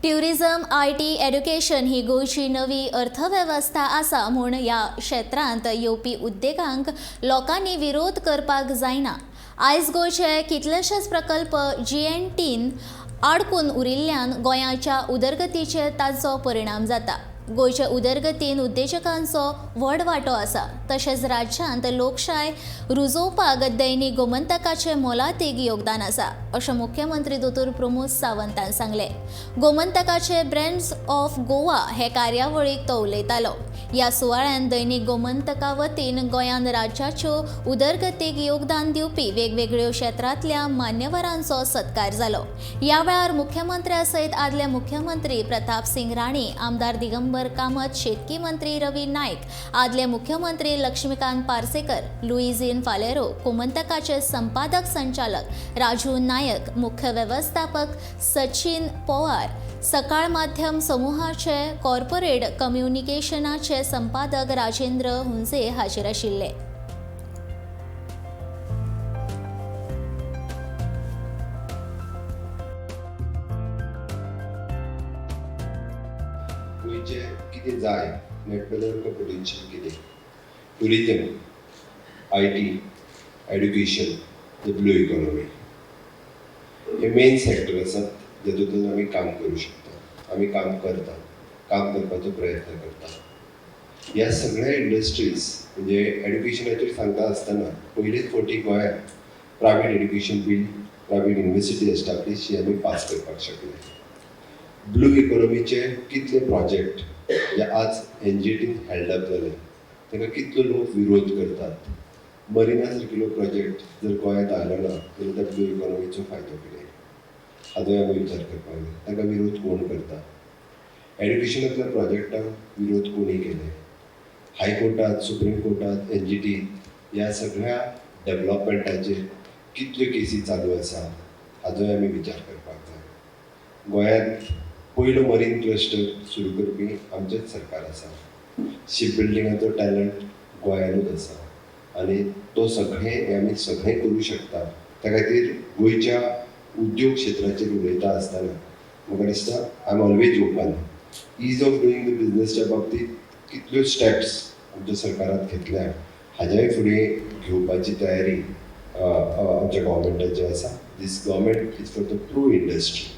Tourism, IT, education ही गोंयची नवी अर्थवेवस्था आसा म्हूण ह्या क्षेत्रांत येवपी उद्देगांक लोकांनी विरोध करपाक जायना। आयज गोंयचे कितलेशेच प्रकल्प GNTन आडकून उरिल्ल्यान गोंयाच्या उदरगतीचेर ताचो परिणाम जाता। गोंयचे उदरगतीन उद्देजकांचो व्हड वांटो आसा। तशेंच राज्यांत लोकशाय रुजोवपाक दैनीक गोमंतकाचें मोलादीक योगदान आसा, अशें मुख्यमंत्री दोतोर प्रमोद सावंतान सांगलें। गोमंतकाचे ब्रँड्स ऑफ गोवा हे कार्यावळीक तो उलयतालो। ह्या सुवाळ्यान दैनीक गोमंतका वतीन गोंयान राज्याच्यो उदरगतीक योगदान दिवपी वेगवेगळ्यो क्षेत्रांतल्या मान्यवरांचो सत्कार जालो। ह्या वेळार मुख्यमंत्र्या सयत आदले मुख्यमंत्री प्रताप सिंग राणे, आमदार दिगंबर कामत, शेतकी मंत्री रवी नायक, आदले मुख्यमंत्री लक्ष्मीकांत पार्सेकर, लुईझीन फालेरो, गोमंतकाचे संपादक संचालक राजू नायक, मुख्य व्यवस्थापक सचिन पवार, सकाळ माध्यम समूहाचे कॉर्पोरेट कम्युनिकेशनाचे संपादक राजेंद्र हुंजे हाजीर आशिल्ले। गोंयचे कितें जाय नेटवर्क पोटेन्शियल कितें tourism, IT, education, blue economy हे मेन सेक्टर आसात जेतून आमी काम करूं शकता। आमी काम करतात, काम करपाचो प्रयत्न करता। ह्या सगळ्या इंडस्ट्रीज म्हणजे एड्युकेशनाचेर सांगता आसतना पयलेच फावटी गोंयांत private education bill, private university establish ही आमी पास करपाक शकले। ब्लू इकॉनॉमीचे कितले प्रोजेक्ट जे आज NGTन हेल्ड अप जाले ताका कितलो लोक विरोध करतात। मरिना सारकिलो प्रोजेक्ट जर गोंयांत आयलो ना जाल्यार त्या ब्लू इकॉनॉमीचो फायदो कितें हाचोय आमी विचार करपाक जाय। ताका विरोध कोण करता? एड्युकेशनांतल्या प्रोजेक्टांक विरोध कोणी केले? हायकोर्टात, सुप्रीम कोर्टात, NGT ह्या सगळ्या डेव्हलपमेंटाचेर कितल्यो केसी चालू आसा हाचोय आमी विचार करपाक जाय। गोंयांत पयलो मरीन क्लस्टर सुरू करपी आमचेंच सरकार आसा। शिप बिल्डिंगाचो टॅलंट गोंयांतूच आसा आनी तो सगळें आमी सगळें करूं शकता। त्या खातीर गोंयच्या उद्योग क्षेत्राचेर उलयता आसतना म्हाका दिसता I am always open. Ease of doing the बिजनेसच्या बाबतींत कितल्यो स्टेप्स आमच्या सरकारान घेतल्या हाज्याय फुडें घेवपाची तयारी आमच्या गव्हर्मेंटाची आसा। This government is for the pro industry.